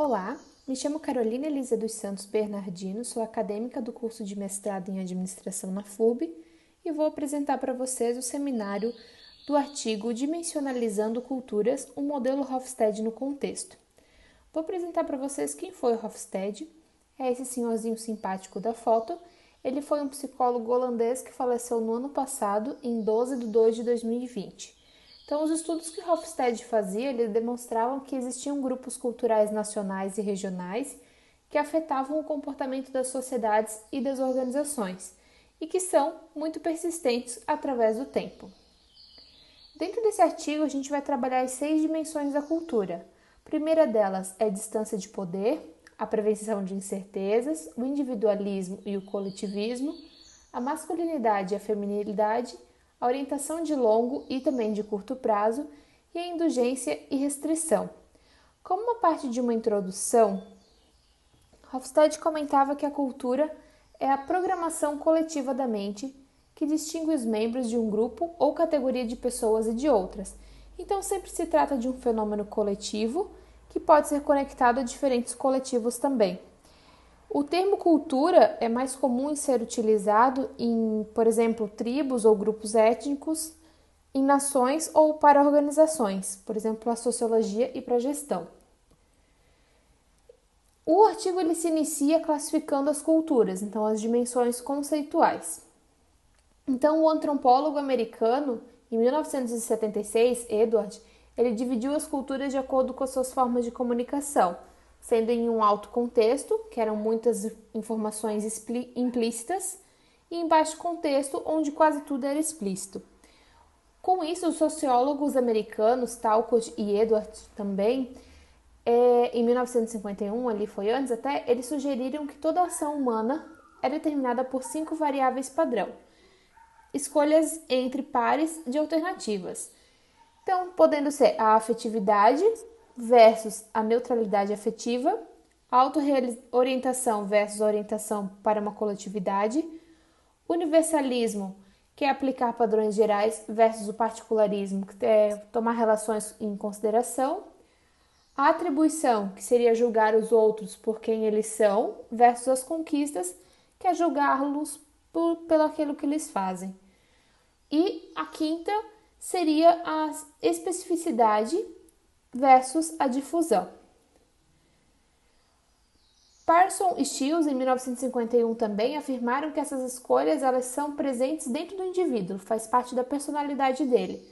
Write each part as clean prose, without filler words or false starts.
Olá, me chamo Carolina Elisa dos Santos Bernardino, sou acadêmica do curso de mestrado em administração na FURB e vou apresentar para vocês o seminário do artigo Dimensionalizando Culturas, um modelo Hofstede no contexto. Vou apresentar para vocês quem foi o Hofstede. É esse senhorzinho simpático da foto. Ele foi um psicólogo holandês que faleceu no ano passado, em 12 de 2 de 2020. Então, os estudos que Hofstede fazia, eles demonstravam que existiam grupos culturais nacionais e regionais que afetavam o comportamento das sociedades e das organizações e que são muito persistentes através do tempo. Dentro desse artigo, a gente vai trabalhar as 6 dimensões da cultura. A primeira delas é a distância de poder, a prevenção de incertezas, o individualismo e o coletivismo, a masculinidade e a feminilidade, a orientação de longo e também de curto prazo e a indulgência e restrição. Como uma parte de uma introdução, Hofstede comentava que a cultura é a programação coletiva da mente que distingue os membros de um grupo ou categoria de pessoas e de outras. Então, sempre se trata de um fenômeno coletivo que pode ser conectado a diferentes coletivos também. O termo cultura é mais comum em ser utilizado em, por exemplo, tribos ou grupos étnicos, em nações ou para organizações, por exemplo, a sociologia e para a gestão. O artigo ele se inicia classificando as culturas, então as dimensões conceituais. Então, o antropólogo americano, em 1976, Edward, ele dividiu as culturas de acordo com as suas formas de comunicação, sendo em um alto contexto, que eram muitas informações implícitas, e em baixo contexto, onde quase tudo era explícito. Com isso, os sociólogos americanos, Talcott e Edward também, em 1951, ali foi antes até, eles sugeriram que toda ação humana é determinada por 5 variáveis padrão, escolhas entre pares de alternativas. Então, podendo ser a afetividade versus a neutralidade afetiva, auto-orientação versus orientação para uma coletividade, universalismo, que é aplicar padrões gerais, versus o particularismo, que é tomar relações em consideração, a atribuição, que seria julgar os outros por quem eles são, versus as conquistas, que é julgá-los pelo aquilo que eles fazem. E a quinta seria a especificidade versus a difusão. Parson e Stills, em 1951, também afirmaram que essas escolhas elas são presentes dentro do indivíduo, faz parte da personalidade dele.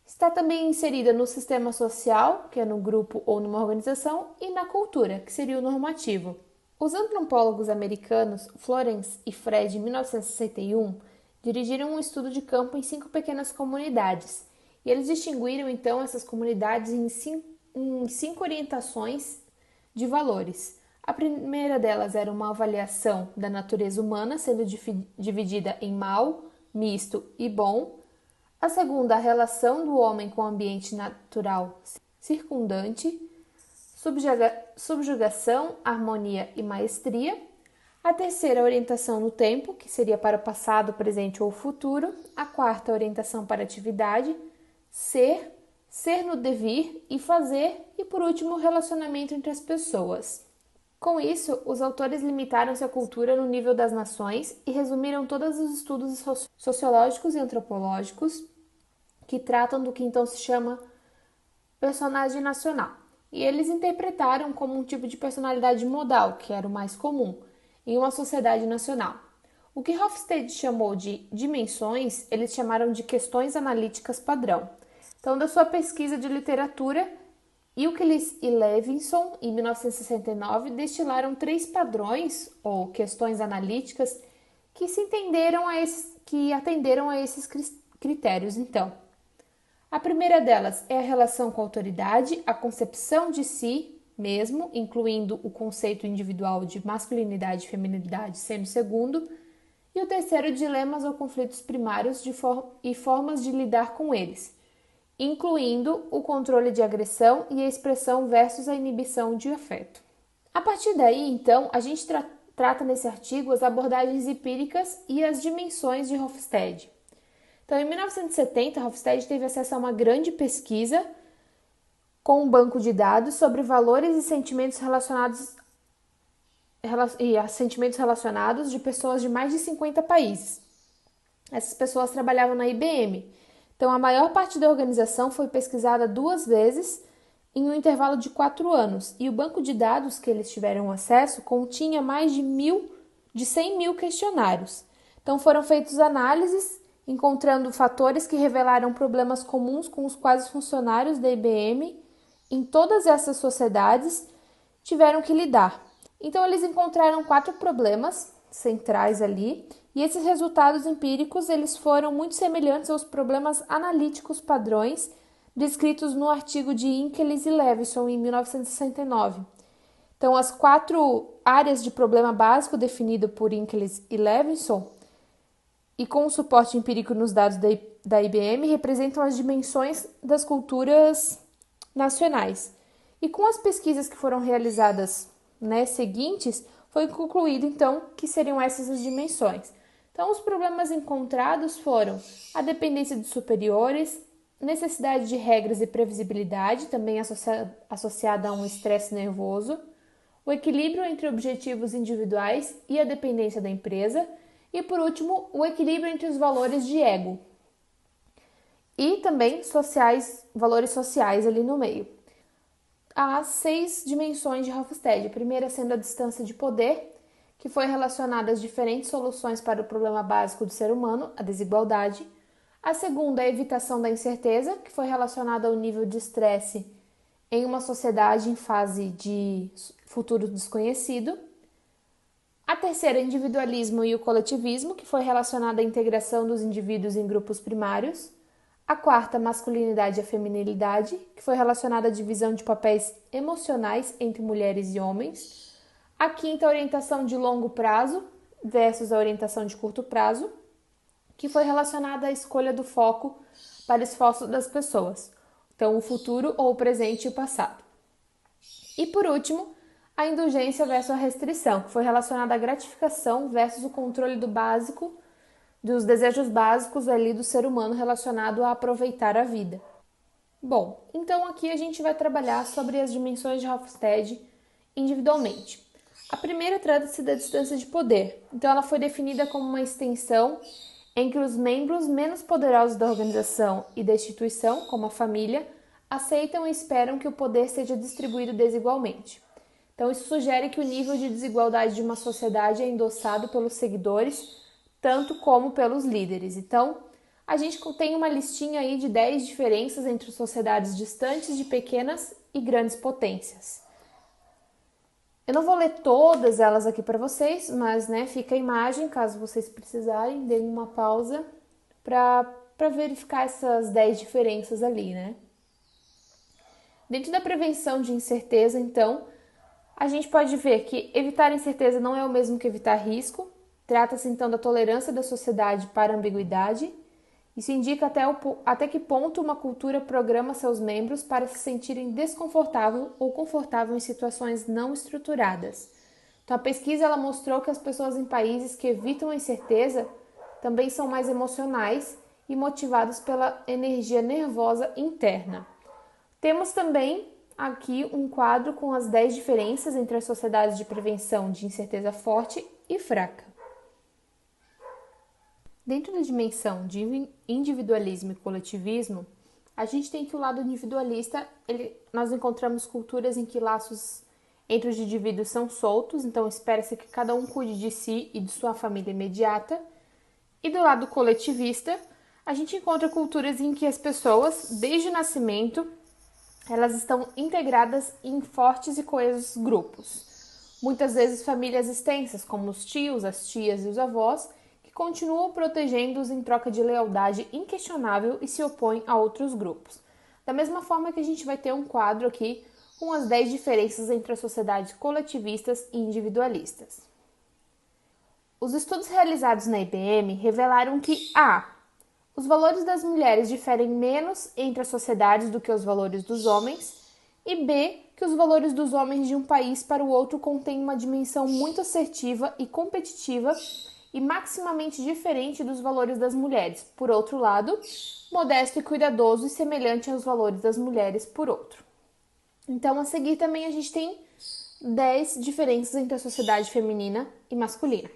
Está também inserida no sistema social, que é no grupo ou numa organização, e na cultura, que seria o normativo. Os antropólogos americanos Florence e Fred, em 1961, dirigiram um estudo de campo em 5 pequenas comunidades, e eles distinguiram então essas comunidades em 5 orientações de valores. A primeira delas era uma avaliação da natureza humana, sendo dividida em mal, misto e bom. A segunda, a relação do homem com o ambiente natural circundante, subjugação, harmonia e maestria. A terceira, a orientação no tempo, que seria para o passado, presente ou futuro. A quarta, a orientação para a atividade, ser no devir e fazer. E por último, o relacionamento entre as pessoas. Com isso, os autores limitaram-se à cultura no nível das nações e resumiram todos os estudos sociológicos e antropológicos que tratam do que então se chama personagem nacional. E eles interpretaram como um tipo de personalidade modal, que era o mais comum, em uma sociedade nacional. O que Hofstede chamou de dimensões, eles chamaram de questões analíticas padrão. Então, da sua pesquisa de literatura, Euclides e Levinson, em 1969, destilaram 3 padrões, ou questões analíticas, que atenderam a esses critérios. Então, a primeira delas é a relação com a autoridade, a concepção de si mesmo, incluindo o conceito individual de masculinidade e feminilidade sendo o segundo, e o terceiro, dilemas ou conflitos primários e formas de lidar com eles, incluindo o controle de agressão e a expressão versus a inibição de afeto. A partir daí, então, a gente trata nesse artigo as abordagens empíricas e as dimensões de Hofstede. Então, em 1970, Hofstede teve acesso a uma grande pesquisa com um banco de dados sobre valores e sentimentos relacionados de pessoas de mais de 50 países. Essas pessoas trabalhavam na IBM. Então, a maior parte da organização foi pesquisada 2 vezes em um intervalo de 4 anos. E o banco de dados que eles tiveram acesso continha mais de 100 mil questionários. Então, foram feitas análises, encontrando fatores que revelaram problemas comuns com os quais os funcionários da IBM em todas essas sociedades tiveram que lidar. Então, eles encontraram 4 problemas centrais ali, e esses resultados empíricos eles foram muito semelhantes aos problemas analíticos padrões descritos no artigo de Inkeles e Levinson em 1969. Então, as 4 áreas de problema básico definido por Inkeles e Levinson e com o suporte empírico nos dados da IBM representam as dimensões das culturas nacionais. E com as pesquisas que foram realizadas seguintes, foi concluído então que seriam essas as dimensões. Então, os problemas encontrados foram a dependência dos superiores, necessidade de regras e previsibilidade, também associada a um estresse nervoso, o equilíbrio entre objetivos individuais e a dependência da empresa, e, por último, o equilíbrio entre os valores de ego e também valores sociais ali no meio. Há 6 dimensões de Hofstede, a primeira sendo a distância de poder, que foi relacionada às diferentes soluções para o problema básico do ser humano, a desigualdade. A segunda, a evitação da incerteza, que foi relacionada ao nível de estresse em uma sociedade em fase de futuro desconhecido. A terceira, individualismo e o coletivismo, que foi relacionada à integração dos indivíduos em grupos primários. A quarta, masculinidade e a feminilidade, que foi relacionada à divisão de papéis emocionais entre mulheres e homens. A quinta, orientação de longo prazo versus a orientação de curto prazo, que foi relacionada à escolha do foco para esforço das pessoas. Então, o futuro ou o presente e o passado. E, por último, a indulgência versus a restrição, que foi relacionada à gratificação versus o controle dos desejos básicos ali do ser humano relacionado a aproveitar a vida. Bom, então aqui a gente vai trabalhar sobre as dimensões de Hofstede individualmente. A primeira trata-se da distância de poder. Então ela foi definida como uma extensão em que os membros menos poderosos da organização e da instituição, como a família, aceitam e esperam que o poder seja distribuído desigualmente. Então isso sugere que o nível de desigualdade de uma sociedade é endossado pelos seguidores, tanto como pelos líderes. Então, a gente tem uma listinha aí de 10 diferenças entre sociedades distantes de pequenas e grandes potências. Eu não vou ler todas elas aqui para vocês, mas fica a imagem, caso vocês precisarem, deem uma pausa para verificar essas 10 diferenças ali, Dentro da prevenção de incerteza, então, a gente pode ver que evitar incerteza não é o mesmo que evitar risco. Trata-se, então, da tolerância da sociedade para a ambiguidade. Isso indica até que ponto uma cultura programa seus membros para se sentirem desconfortável ou confortável em situações não estruturadas. Então, a pesquisa ela mostrou que as pessoas em países que evitam a incerteza também são mais emocionais e motivadas pela energia nervosa interna. Temos também aqui um quadro com as 10 diferenças entre as sociedades de prevenção de incerteza forte e fraca. Dentro da dimensão de individualismo e coletivismo, a gente tem que o lado individualista, nós encontramos culturas em que laços entre os indivíduos são soltos, então espera-se que cada um cuide de si e de sua família imediata. E do lado coletivista, a gente encontra culturas em que as pessoas, desde o nascimento, elas estão integradas em fortes e coesos grupos. Muitas vezes famílias extensas, como os tios, as tias e os avós, que continuam protegendo-os em troca de lealdade inquestionável e se opõem a outros grupos. Da mesma forma que a gente vai ter um quadro aqui com as 10 diferenças entre as sociedades coletivistas e individualistas. Os estudos realizados na IBM revelaram que os valores das mulheres diferem menos entre as sociedades do que os valores dos homens, e B, que os valores dos homens de um país para o outro contêm uma dimensão muito assertiva e competitiva e maximamente diferente dos valores das mulheres, por outro lado, modesto e cuidadoso e semelhante aos valores das mulheres, por outro. Então, a seguir também a gente tem 10 diferenças entre a sociedade feminina e masculina.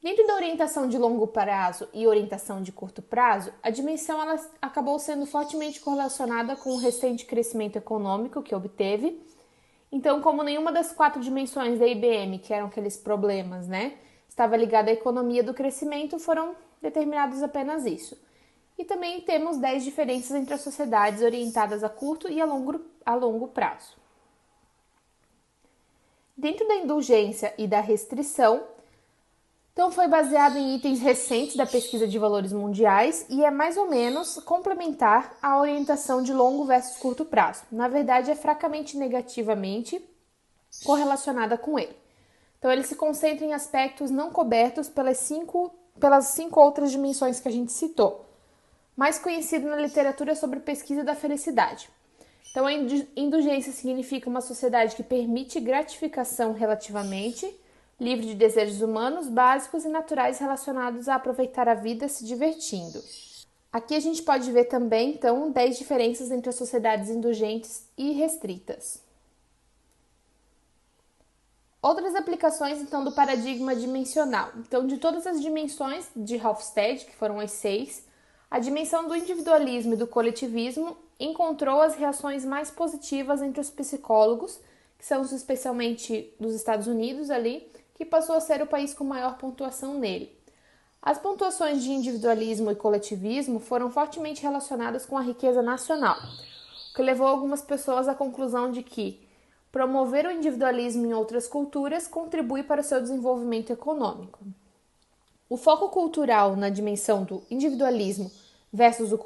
Dentro da orientação de longo prazo e orientação de curto prazo, a dimensão ela acabou sendo fortemente correlacionada com o recente crescimento econômico que obteve. Então, como nenhuma das 4 dimensões da IBM, que eram aqueles problemas, estava ligada à economia do crescimento, foram determinados apenas isso. E também temos 10 diferenças entre as sociedades orientadas a curto e a longo prazo. Dentro da indulgência e da restrição, então foi baseado em itens recentes da pesquisa de valores mundiais e é mais ou menos complementar à orientação de longo versus curto prazo. Na verdade, é fracamente negativamente correlacionada com ele. Então, ele se concentra em aspectos não cobertos pelas cinco outras dimensões que a gente citou, mais conhecido na literatura sobre pesquisa da felicidade. Então, a indulgência significa uma sociedade que permite gratificação relativamente livre de desejos humanos, básicos e naturais relacionados a aproveitar a vida se divertindo. Aqui a gente pode ver também, então, 10 diferenças entre as sociedades indulgentes e restritas. Outras aplicações, então, do paradigma dimensional. Então, de todas as dimensões de Hofstede, que foram as 6, a dimensão do individualismo e do coletivismo encontrou as reações mais positivas entre os psicólogos, que são especialmente dos Estados Unidos ali, que passou a ser o país com maior pontuação nele. As pontuações de individualismo e coletivismo foram fortemente relacionadas com a riqueza nacional, o que levou algumas pessoas à conclusão de que promover o individualismo em outras culturas contribui para o seu desenvolvimento econômico. O foco cultural na dimensão do individualismo versus o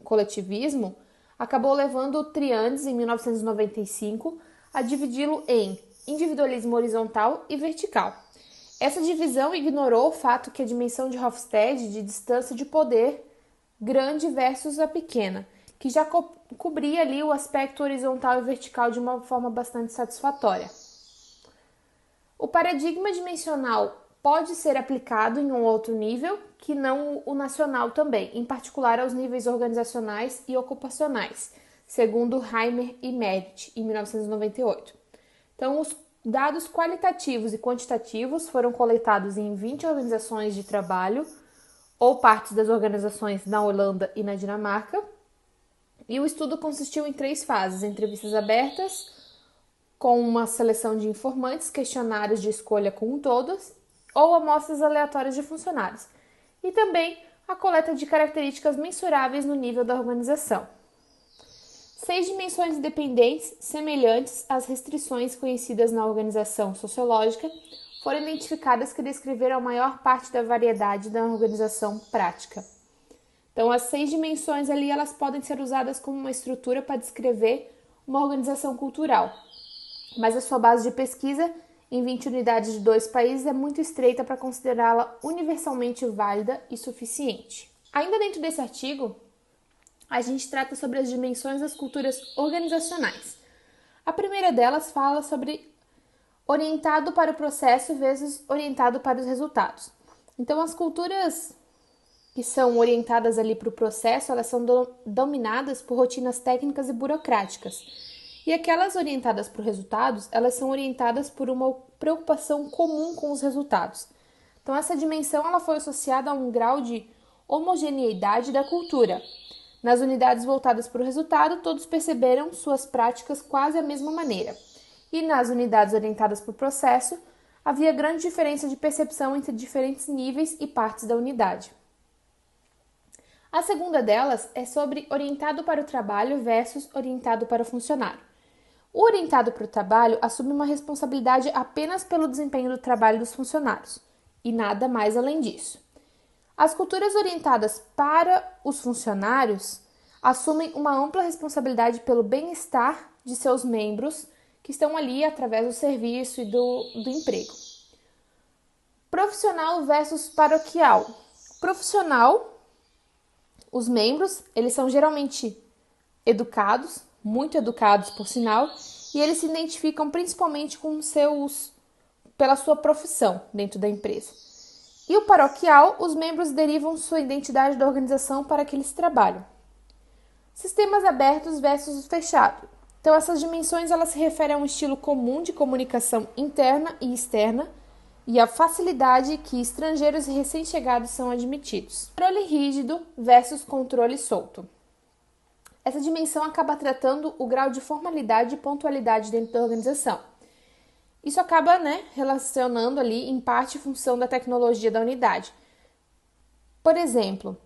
coletivismo acabou levando o Triandes, em 1995, a dividi-lo em individualismo horizontal e vertical. Essa divisão ignorou o fato que a dimensão de Hofstede de distância de poder grande versus a pequena, que já cobria ali o aspecto horizontal e vertical de uma forma bastante satisfatória. O paradigma dimensional pode ser aplicado em um outro nível que não o nacional também, em particular aos níveis organizacionais e ocupacionais, segundo Heimer e Merit, em 1998. Então, os dados qualitativos e quantitativos foram coletados em 20 organizações de trabalho ou partes das organizações na Holanda e na Dinamarca. E o estudo consistiu em 3 fases: entrevistas abertas, com uma seleção de informantes, questionários de escolha com todos, ou amostras aleatórias de funcionários, e também a coleta de características mensuráveis no nível da organização. 6 dimensões independentes, semelhantes às restrições conhecidas na organização sociológica, foram identificadas que descreveram a maior parte da variedade da organização prática. Então, as 6 dimensões ali, elas podem ser usadas como uma estrutura para descrever uma organização cultural, mas a sua base de pesquisa em 20 unidades de 2 países é muito estreita para considerá-la universalmente válida e suficiente. Ainda dentro desse artigo, a gente trata sobre as dimensões das culturas organizacionais. A primeira delas fala sobre orientado para o processo versus orientado para os resultados. Então, as culturas que são orientadas ali para o processo, elas são dominadas por rotinas técnicas e burocráticas. E aquelas orientadas para os resultados, elas são orientadas por uma preocupação comum com os resultados. Então, essa dimensão ela foi associada a um grau de homogeneidade da cultura. Nas unidades voltadas para o resultado, todos perceberam suas práticas quase da mesma maneira. E nas unidades orientadas para o processo, havia grande diferença de percepção entre diferentes níveis e partes da unidade. A segunda delas é sobre orientado para o trabalho versus orientado para o funcionário. O orientado para o trabalho assume uma responsabilidade apenas pelo desempenho do trabalho dos funcionários, e nada mais além disso. As culturas orientadas para os funcionários assumem uma ampla responsabilidade pelo bem-estar de seus membros que estão ali através do serviço e do emprego. Profissional versus paroquial. Profissional, os membros, eles são geralmente educados, muito educados por sinal, e eles se identificam principalmente pela sua profissão dentro da empresa. E o paroquial, os membros derivam sua identidade da organização para que eles trabalham. Sistemas abertos versus fechados. Então, essas dimensões elas se referem a um estilo comum de comunicação interna e externa e a facilidade que estrangeiros e recém-chegados são admitidos. Controle rígido versus controle solto. Essa dimensão acaba tratando o grau de formalidade e pontualidade dentro da organização. Isso acaba, relacionando ali, em parte, função da tecnologia da unidade. Por exemplo,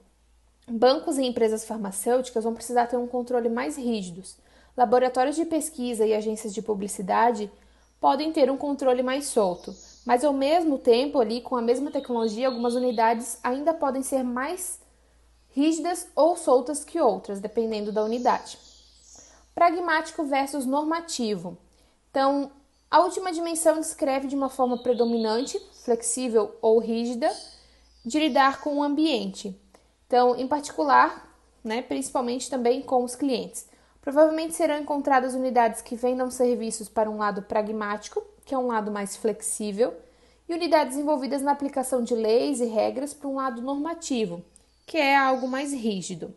bancos e empresas farmacêuticas vão precisar ter um controle mais rígido. Laboratórios de pesquisa e agências de publicidade podem ter um controle mais solto, mas ao mesmo tempo, ali, com a mesma tecnologia, algumas unidades ainda podem ser mais rígidas ou soltas que outras, dependendo da unidade. Pragmático versus normativo. Então, a última dimensão descreve de uma forma predominante, flexível ou rígida, de lidar com o ambiente. Então, em particular, principalmente também com os clientes. Provavelmente serão encontradas unidades que vendam serviços para um lado pragmático, que é um lado mais flexível, e unidades envolvidas na aplicação de leis e regras para um lado normativo, que é algo mais rígido.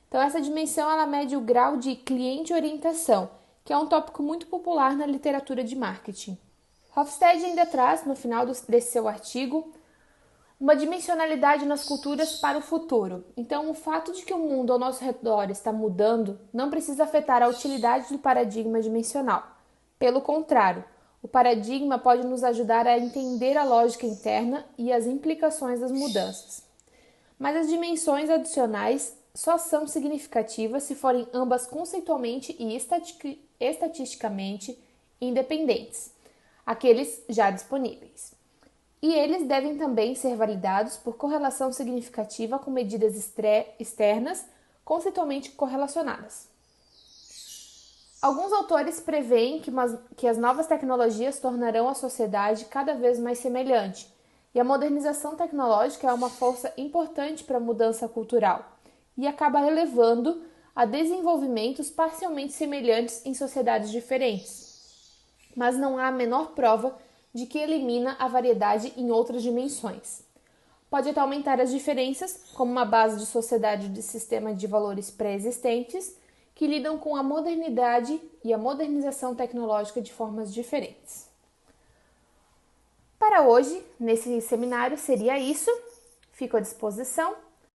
Então, essa dimensão ela mede o grau de cliente-orientação, que é um tópico muito popular na literatura de marketing. Hofstede ainda traz, no final desse seu artigo, uma dimensionalidade nas culturas para o futuro. Então, o fato de que o mundo ao nosso redor está mudando não precisa afetar a utilidade do paradigma dimensional. Pelo contrário, o paradigma pode nos ajudar a entender a lógica interna e as implicações das mudanças. Mas as dimensões adicionais só são significativas se forem ambas conceitualmente e estatisticamente independentes, aqueles já disponíveis. E eles devem também ser validados por correlação significativa com medidas externas conceitualmente correlacionadas. Alguns autores preveem que as novas tecnologias tornarão a sociedade cada vez mais semelhante, e a modernização tecnológica é uma força importante para a mudança cultural e acaba levando a desenvolvimentos parcialmente semelhantes em sociedades diferentes. Mas não há a menor prova de que elimina a variedade em outras dimensões. Pode até aumentar as diferenças, como uma base de sociedade de sistema de valores pré-existentes, que lidam com a modernidade e a modernização tecnológica de formas diferentes. Para hoje, nesse seminário, seria isso. Fico à disposição.